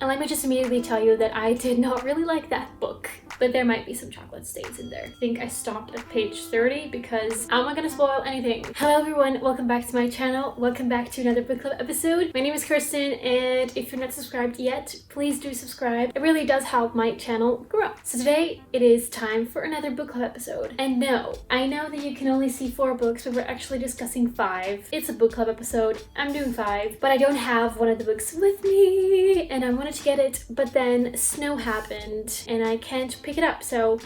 And let me just immediately tell you that I did not really like that book, but there might be some chocolate stains in there. I think I stopped at page 30 because I'm not gonna spoil anything. Hello everyone, welcome back to my channel. Welcome back to another book club episode. My name is Kirsten, and if you're not subscribed yet, please do subscribe. It really does help my channel grow. So today it is time for another book club episode. And no, I know that you can only see 4 books, but we're actually discussing 5. It's a book club episode. I'm doing 5, but I don't have one of the books with me, and I wanted to get it, but then snow happened and I can't pick it up. So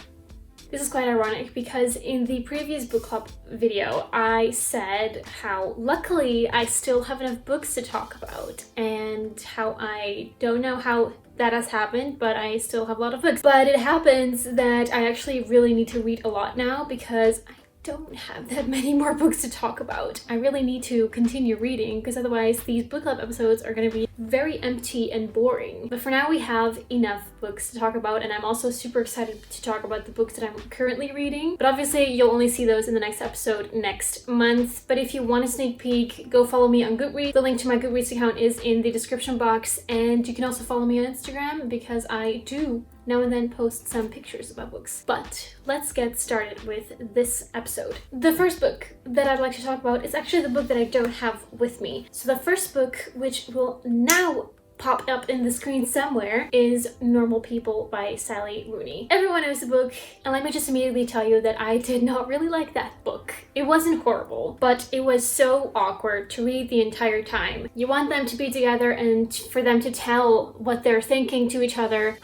this is quite ironic because in the previous book club video, I said how luckily I still have enough books to talk about and how I don't know how that has happened, but I still have a lot of books. But it happens that I actually really need to read a lot now because I don't have that many more books to talk about. I really need to continue reading because otherwise these book club episodes are going to be very empty and boring. But for now we have enough books to talk about, and I'm also super excited to talk about the books that I'm currently reading. But obviously you'll only see those in the next episode next month. But if you want a sneak peek, go follow me on Goodreads. The link to my Goodreads account is in the description box, and you can also follow me on Instagram because I do now and then post some pictures about books. But let's get started with this episode. The first book that I'd like to talk about is actually the book that I don't have with me. So the first book, which will now pop up in the screen somewhere, is Normal People by Sally Rooney. Everyone knows the book, and let me just immediately tell you that I did not really like that book. It wasn't horrible, but it was so awkward to read the entire time. You want them to be together and for them to tell what they're thinking to each other,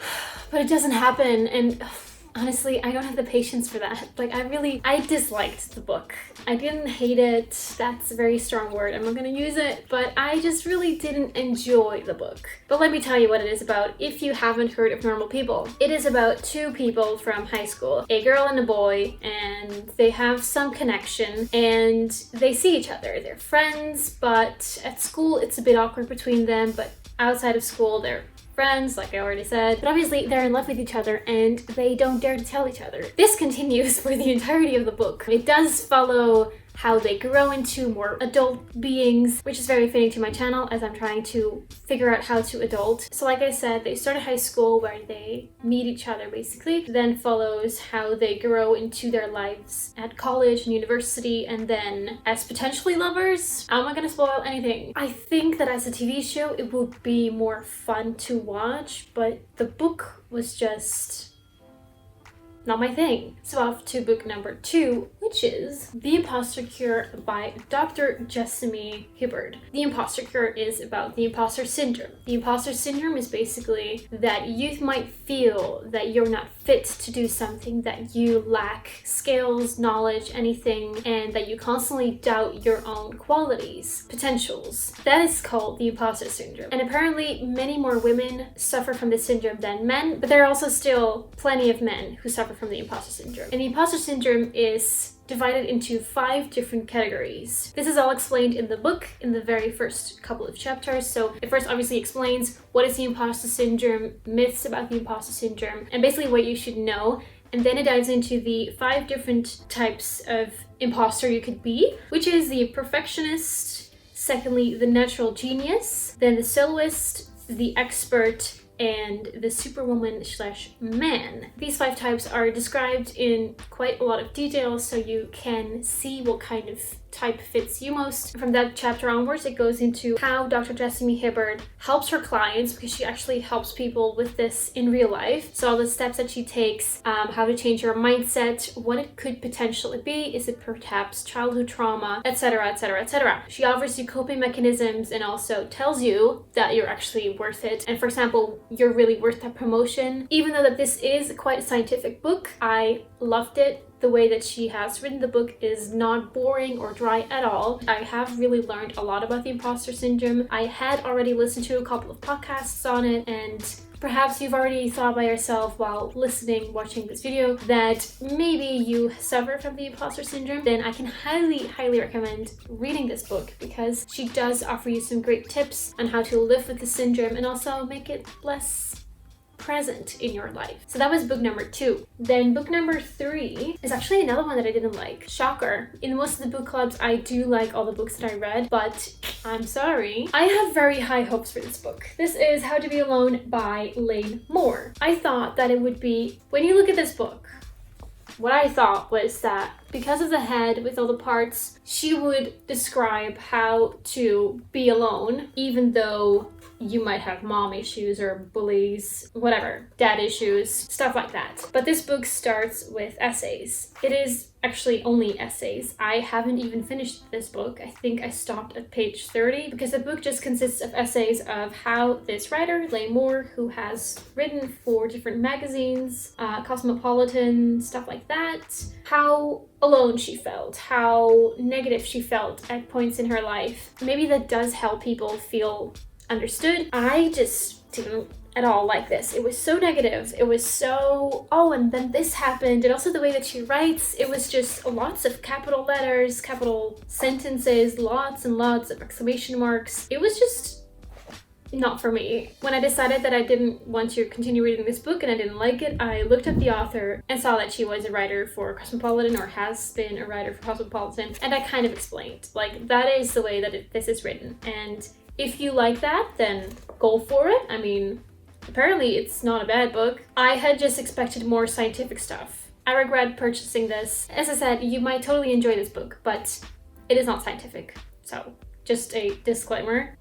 but it doesn't happen, and honestly, I don't have the patience for that. Like, I disliked the book. I didn't hate it. That's a very strong word. I'm not gonna use it, but I just really didn't enjoy the book. But let me tell you what it is about if you haven't heard of Normal People. It is about 2 people from high school, a girl and a boy, and they have some connection and they see each other. They're friends, but at school it's a bit awkward between them, but outside of school they're friends, like I already said. But obviously they're in love with each other and they don't dare to tell each other. This continues for the entirety of the book. It does follow how they grow into more adult beings, which is very fitting to my channel as I'm trying to figure out how to adult. So like I said, they start at high school where they meet each other basically, then follows how they grow into their lives at college and university, and then as potentially lovers. I'm not gonna spoil anything. I think that as a TV show it would be more fun to watch, but the book was just not my thing. So off to book number 2, which is The Imposter Cure by Dr. Jessamy Hibberd. The Imposter Cure is about the imposter syndrome. The imposter syndrome is basically that you might feel that you're not fit to do something, that you lack skills, knowledge, anything, and that you constantly doubt your own qualities, potentials. That is called the imposter syndrome. And apparently many more women suffer from this syndrome than men, but there are also still plenty of men who suffer from the imposter syndrome. And the imposter syndrome is divided into 5 different categories. This is all explained in the book in the very first couple of chapters. So it first obviously explains what is the imposter syndrome, myths about the imposter syndrome, and basically what you should know. And then it dives into the 5 different types of imposter you could be, which is the perfectionist, secondly the natural genius, then the soloist, the expert, and the superwoman/man. These 5 types are described in quite a lot of detail so you can see what kind of type fits you most. From that chapter onwards, it goes into how Dr. Jessamy Hibberd helps her clients, because she actually helps people with this in real life. So all the steps that she takes, how to change your mindset, what it could potentially be, is it perhaps childhood trauma, etc, etc, etc. She offers you coping mechanisms and also tells you that you're actually worth it. And for example, you're really worth that promotion. Even though that this is quite a scientific book, I loved it. The way that she has written the book is not boring or dry at all. I have really learned a lot about the imposter syndrome. I had already listened to a couple of podcasts on it, and perhaps you've already thought by yourself while watching this video, that maybe you suffer from the imposter syndrome. Then I can highly recommend reading this book because she does offer you some great tips on how to live with the syndrome and also make it less present in your life. So that was book number 2. Then book number 3 is actually another one that I didn't like. Shocker. In most of the book clubs, I do like all the books that I read, but I'm sorry. I have very high hopes for this book. This is How to Be Alone by Lane Moore. I thought that it would be, when you look at this book, what I thought was that because of the head with all the parts, she would describe how to be alone, even though you might have mom issues or bullies, whatever, dad issues, stuff like that. But this book starts with essays. It is actually only essays. I haven't even finished this book. I think I stopped at page 30 because the book just consists of essays of how this writer, Lane Moore, who has written for different magazines, Cosmopolitan, stuff like that, how alone she felt, how negative she felt at points in her life. Maybe that does help people feel understood. I just didn't at all like this. It was so negative. It was so, oh, and then this happened. And also the way that she writes, it was just lots of capital letters, capital sentences, lots and lots of exclamation marks. It was just not for me. When I decided that I didn't want to continue reading this book and I didn't like it, I looked up the author and saw that she was a writer for Cosmopolitan, or has been a writer for Cosmopolitan, and I kind of explained, like, that is the way that this is written. And if you like that, then go for it. I mean, apparently it's not a bad book. I had just expected more scientific stuff. I regret purchasing this. As I said, you might totally enjoy this book, but it is not scientific. So, just a disclaimer.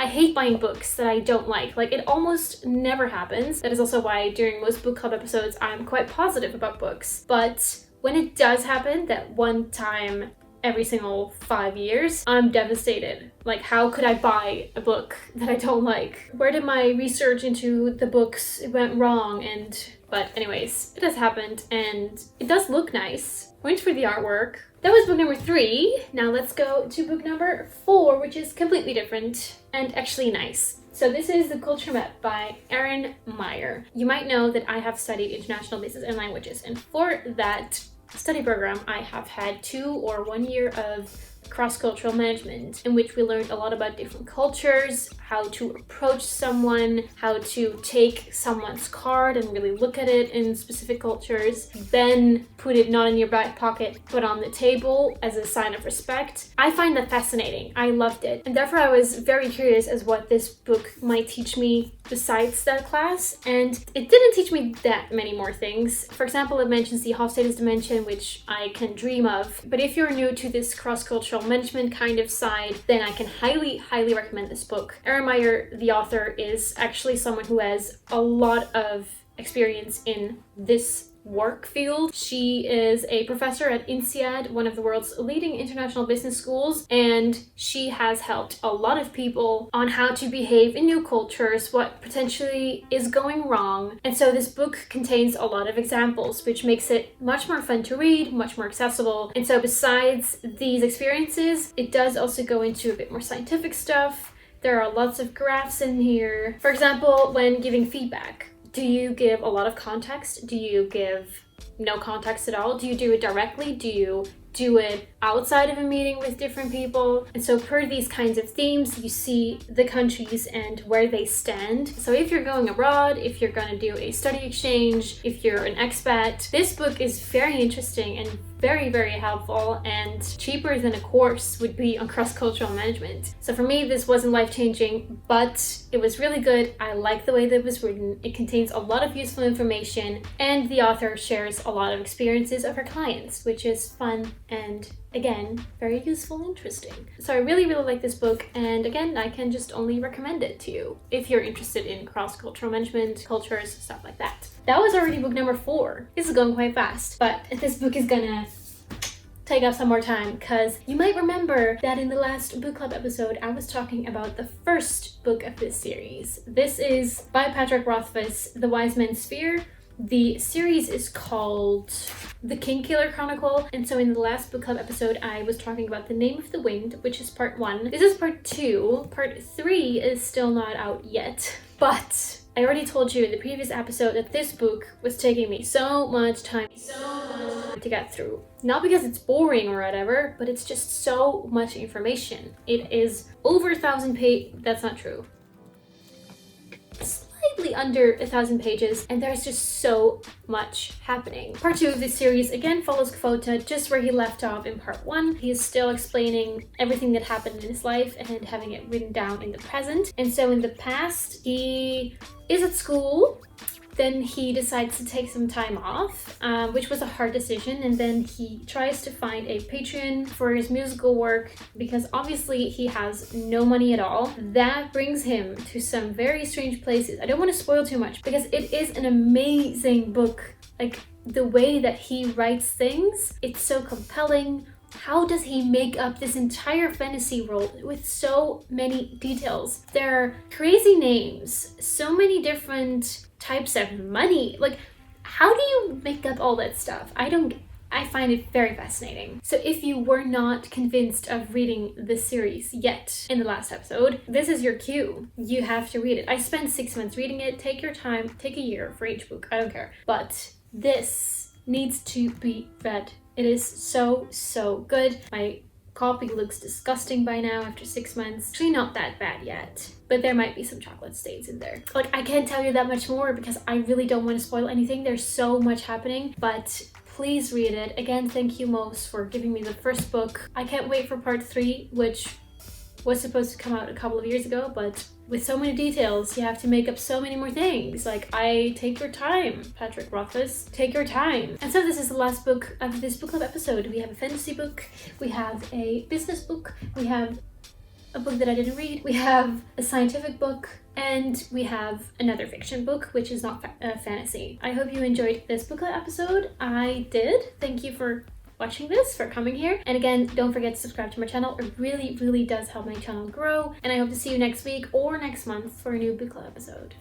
I hate buying books that I don't like. Like, it almost never happens. That is also why during most book club episodes, I'm quite positive about books. But when it does happen, that one time every single 5 years, I'm devastated. Like, how could I buy a book that I don't like? Where did my research into the books went wrong? But anyways, it has happened and it does look nice. Point for the artwork. That was book number 3. Now let's go to book number 4, which is completely different and actually nice. So this is the Cool Trimup by Erin Meyer. You might know that I have studied international business and languages, and for that study program, I have had 2 or 1 year of cross-cultural management, in which we learned a lot about different cultures, how to approach someone, how to take someone's card and really look at it in specific cultures, then put it not in your back pocket, but on the table as a sign of respect. I find that fascinating. I loved it. And therefore I was very curious as what this book might teach me besides that class. And it didn't teach me that many more things. For example, it mentions the Hofstadter's dimension, which I can dream of. But if you're new to this cross-cultural management kind of side, then I can highly recommend this book. Erin Meyer, the author, is actually someone who has a lot of experience in this work field. She is a professor at INSEAD, one of the world's leading international business schools, and she has helped a lot of people on how to behave in new cultures, what potentially is going wrong. And so this book contains a lot of examples, which makes it much more fun to read, much more accessible. And so besides these experiences, it does also go into a bit more scientific stuff. There are lots of graphs in here. For example, when giving feedback, do you give a lot of context? Do you give no context at all? Do you do it directly? Do you do it outside of a meeting with different people? And so per these kinds of themes, you see the countries and where they stand. So if you're going abroad, if you're going to do a study exchange, if you're an expat, this book is very interesting and very helpful, and cheaper than a course would be on cross-cultural management. So for me, this wasn't life-changing, but it was really good. I like the way that it was written. It contains a lot of useful information, and the author shares a lot of experiences of her clients, which is fun and, again, very useful and interesting. So I really like this book, and again, I can just only recommend it to you if you're interested in cross-cultural management, cultures, stuff like that. That was already book number 4. This is going quite fast, but this book is gonna take up some more time, because you might remember that in the last book club episode I was talking about the first book of this series. This is by Patrick Rothfuss, The Wise Man's Sphere. The series is called The Kingkiller Chronicle, and so in the last book club episode I was talking about The Name of the Wind, which is part 1. This is part 2. Part 3 is still not out yet, but I already told you in the previous episode that this book was taking me so much time to get through. Not because it's boring or whatever, but it's just so much information. It is over 1,000 pages. That's not true. Slightly under 1,000 pages, and there's just so much happening. Part 2 of this series again follows Kvothe just where he left off in part 1. He is still explaining everything that happened in his life and having it written down in the present. And so in the past, he is at school. Then he decides to take some time off, which was a hard decision, and then he tries to find a patron for his musical work because obviously he has no money at all. That brings him to some very strange places. I don't want to spoil too much because it is an amazing book. Like, the way that he writes things, it's so compelling. How does he make up this entire fantasy world with so many details? There are crazy names, so many different types of money. Like, how do you make up all that stuff? I find it very fascinating. So if you were not convinced of reading this series yet in the last episode, this is your cue. You have to read it. I spent 6 months reading it. Take your time, take a year for each book, I don't care. But this needs to be read. It is so, so good. My copy looks disgusting by now after 6 months. Actually not that bad yet, but there might be some chocolate stains in there. Like, I can't tell you that much more because I really don't want to spoil anything. There's so much happening, but please read it. Again, thank you Mos for giving me the first book. I can't wait for part 3, which was supposed to come out a couple of years ago, but with so many details, you have to make up so many more things. Like, take your time, Patrick Rothfuss, take your time. And so this is the last book of this book club episode. We have a fantasy book, we have a business book, we have a book that I didn't read, we have a scientific book, and we have another fiction book, which is not fantasy. I hope you enjoyed this book club episode. I did. Thank you for watching this, for coming here. And again, don't forget to subscribe to my channel. It really, really does help my channel grow. And I hope to see you next week or next month for a new book club episode.